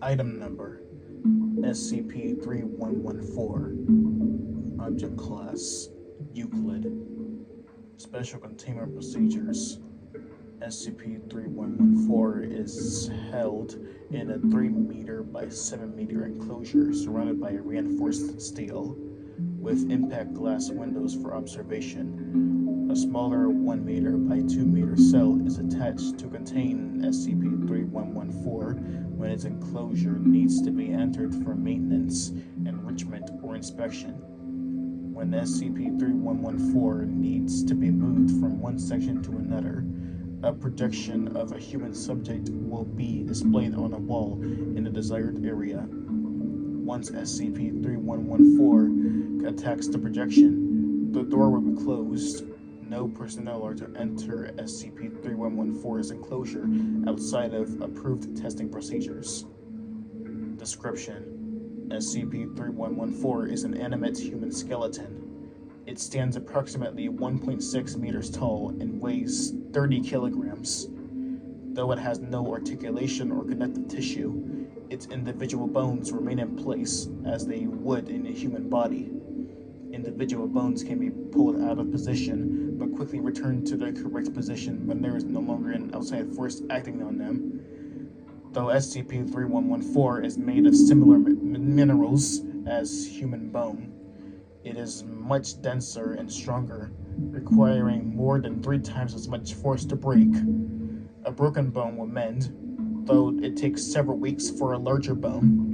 Item number SCP-3114. Object Class Euclid. Special Containment Procedures. SCP-3114 is held in a 3 meter by 7 meter enclosure surrounded by a reinforced steel with impact glass windows for observation. A smaller 1 meter by 2 meter cell is attached to contain SCP-3114 when its enclosure needs to be entered for maintenance, enrichment, or inspection. When SCP-3114 needs to be moved from one section to another, a projection of a human subject will be displayed on a wall in the desired area. Once SCP-3114 attacks the projection, the door will be closed. No personnel are to enter SCP-3114's enclosure outside of approved testing procedures. Description: SCP-3114 is an animate human skeleton. It stands approximately 1.6 meters tall and weighs 30 kilograms. Though it has no articulation or connective tissue, its individual bones remain in place as they would in a human body. Individual bones can be pulled out of position, but quickly return to their correct position when there is no longer an outside force acting on them. Though SCP-3114 is made of similar minerals as human bone, it is much denser and stronger, requiring more than 3 times as much force to break. A broken bone will mend, though it takes several weeks for a larger bone.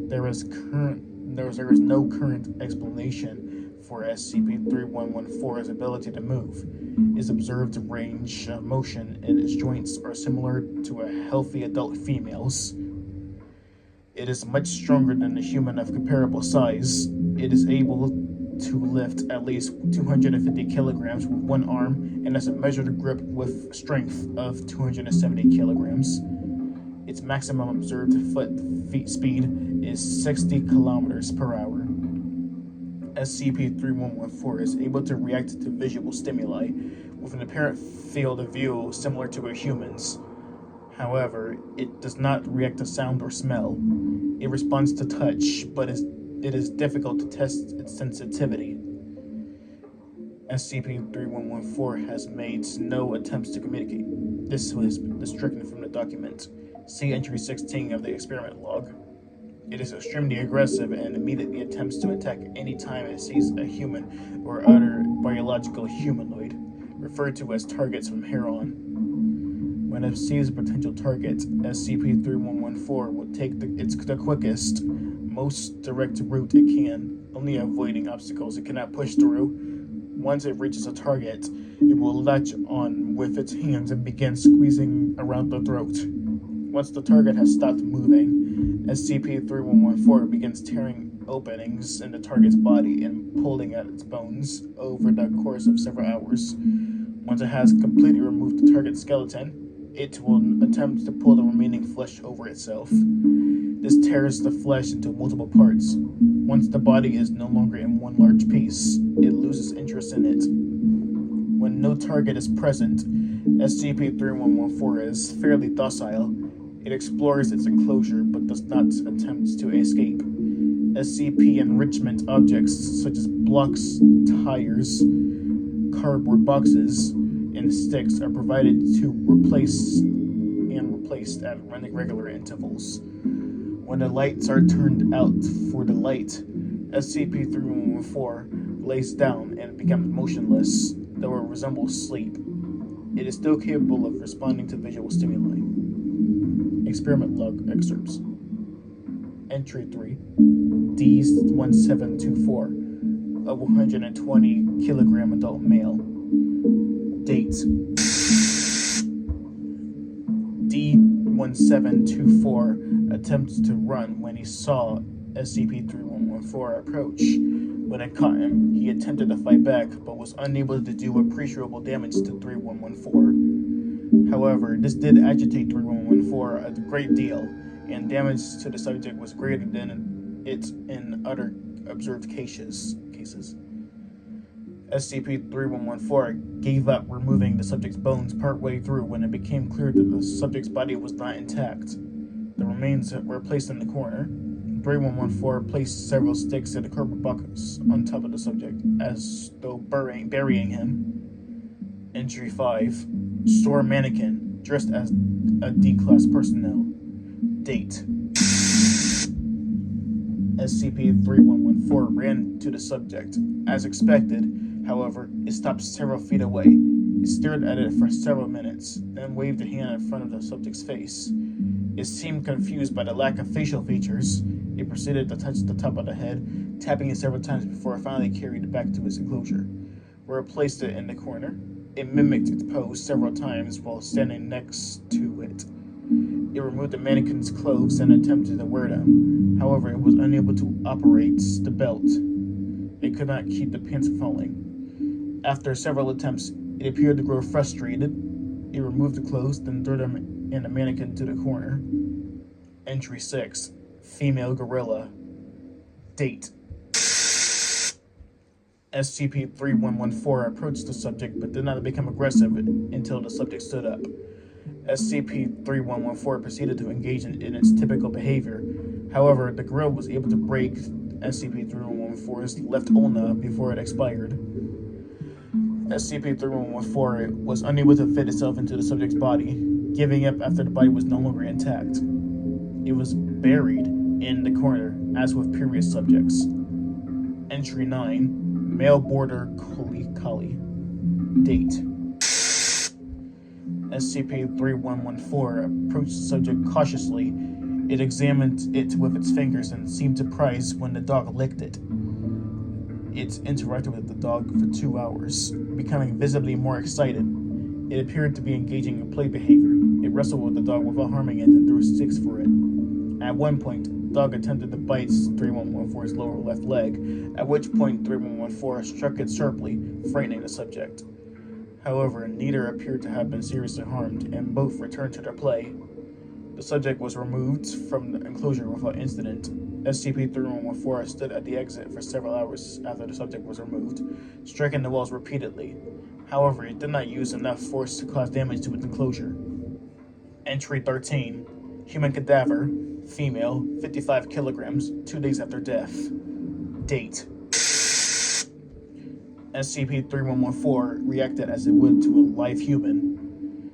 There is no current explanation for SCP-3114's ability to move. Its observed range of motion in its joints are similar to a healthy adult female's. It is much stronger than a human of comparable size. It is able to lift at least 250 kilograms with one arm and has a measured grip with strength of 270 kilograms. Its maximum observed feet speed is 60 kilometers per hour. SCP-3114 is able to react to visual stimuli with an apparent field of view similar to a human's. However, it does not react to sound or smell. It responds to touch, but it is difficult to test its sensitivity. SCP-3114 has made no attempts to communicate. This was stricken from the document. See Entry 16 of the experiment log. It is extremely aggressive and immediately attempts to attack any time it sees a human or other biological humanoid, referred to as targets from here on. When it sees a potential target, SCP-3114 will take the quickest, most direct route it can, only avoiding obstacles it cannot push through. Once it reaches a target, it will latch on with its hands and begin squeezing around the throat. Once the target has stopped moving, SCP-3114 begins tearing openings in the target's body and pulling at its bones over the course of several hours. Once it has completely removed the target's skeleton, it will attempt to pull the remaining flesh over itself. This tears the flesh into multiple parts. Once the body is no longer in one large piece, it loses interest in it. When no target is present, SCP-3114 is fairly docile. It explores its enclosure but does not attempt to escape. SCP enrichment objects such as blocks, tires, cardboard boxes, and sticks are provided to replaced at regular intervals. When the lights are turned out for the light, SCP-3114 lays down and becomes motionless, though it resembles sleep. It is still capable of responding to visual stimuli. Experiment log excerpts. Entry 3, D1724, a 120 kilogram adult male. Date: D1724 attempts to run when he saw SCP-3114 approach. When it caught him, he attempted to fight back, but was unable to do appreciable damage to 3114. However, this did agitate 3114 a great deal, and damage to the subject was greater than it in other observed cases. SCP-3114 gave up removing the subject's bones partway through when it became clear that the subject's body was not intact. The remains were placed in the corner. 3114 placed several sticks in a cardboard box on top of the subject, as though burying him. Entry 5. Store mannequin, dressed as a D-class personnel. Date. SCP-3114 ran to the subject. As expected, however, it stopped several feet away. It stared at it for several minutes, then waved a hand in front of the subject's face. It seemed confused by the lack of facial features. It proceeded to touch the top of the head, tapping it several times before it finally carried it back to its enclosure, where it placed it in the corner. It mimicked its pose several times while standing next to it. It removed the mannequin's clothes and attempted to wear them. However, it was unable to operate the belt. It could not keep the pants from falling. After several attempts, it appeared to grow frustrated. It removed the clothes, then threw them and the mannequin to the corner. Entry 6. Female gorilla. Date. SCP-3114 approached the subject but did not become aggressive until the subject stood up. SCP-3114 proceeded to engage in its typical behavior. However, the gorilla was able to break SCP-3114's left ulna before it expired. SCP-3114 was unable to fit itself into the subject's body, giving up after the body was no longer intact. It was buried in the corner, as with previous subjects. Entry 9. Male border collie. Date. SCP-3114 approached the subject cautiously. It examined it with its fingers and seemed surprised when the dog licked it. It interacted with the dog for 2 hours, becoming visibly more excited. It appeared to be engaging in play behavior. It wrestled with the dog without harming it and threw sticks for it. At one point, the dog attempted to bite 3114's lower left leg, at which point 3114 struck it sharply, frightening the subject. However, neither appeared to have been seriously harmed, and both returned to their play. The subject was removed from the enclosure without incident. SCP-3114 stood at the exit for several hours after the subject was removed, striking the walls repeatedly. However, it did not use enough force to cause damage to its enclosure. Entry 13. Human cadaver, female, 55 kilograms, 2 days after death. Date. SCP-3114 reacted as it would to a live human,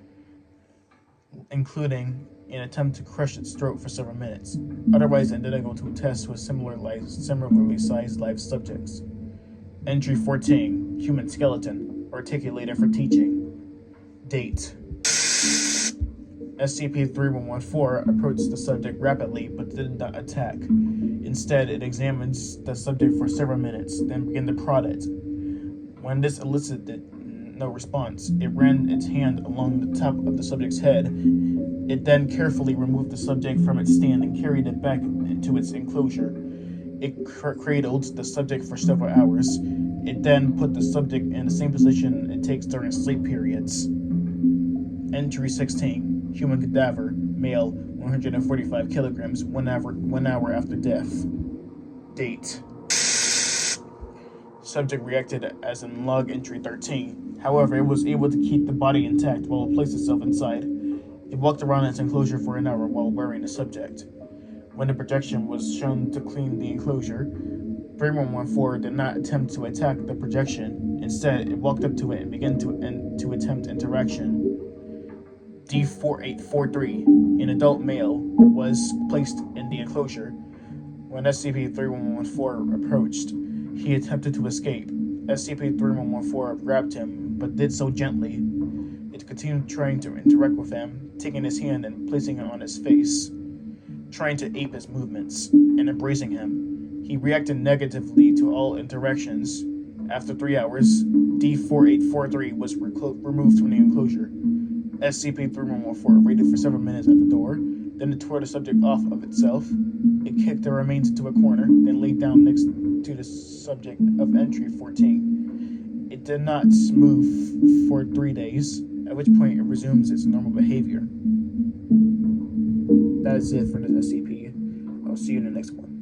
including an attempt to crush its throat for several minutes, otherwise identical to a test with similarly sized live subjects. Entry 14. Human skeleton, articulated for teaching. Date. SCP-3114 approached the subject rapidly but did not attack. Instead, it examined the subject for several minutes, then began to prod it. When this elicited no response, it ran its hand along the top of the subject's head. It then carefully removed the subject from its stand and carried it back into its enclosure. It cradled the subject for several hours. It then put the subject in the same position it takes during sleep periods. Entry 16. Human cadaver, male, 145 kilograms, 1 hour after death. Date. Subject reacted as in log entry 13. However, it was able to keep the body intact while it placed itself inside. It walked around its enclosure for an hour while wearing the subject. When the projection was shown to clean the enclosure, 3114 did not attempt to attack the projection. Instead, it walked up to it and began to attempt interaction. D-4843, an adult male, was placed in the enclosure. When SCP-3114 approached, he attempted to escape. SCP-3114 grabbed him, but did so gently. It continued trying to interact with him, taking his hand and placing it on his face, trying to ape his movements, and embracing him. He reacted negatively to all interactions. After 3 hours, D-4843 was removed from the enclosure. SCP-3114 waited for several minutes at the door, then it tore the subject off of itself. It kicked the remains into a corner, then laid down next to the subject of entry 14. It did not move for 3 days, at which point it resumes its normal behavior. That is it for this SCP. I'll see you in the next one.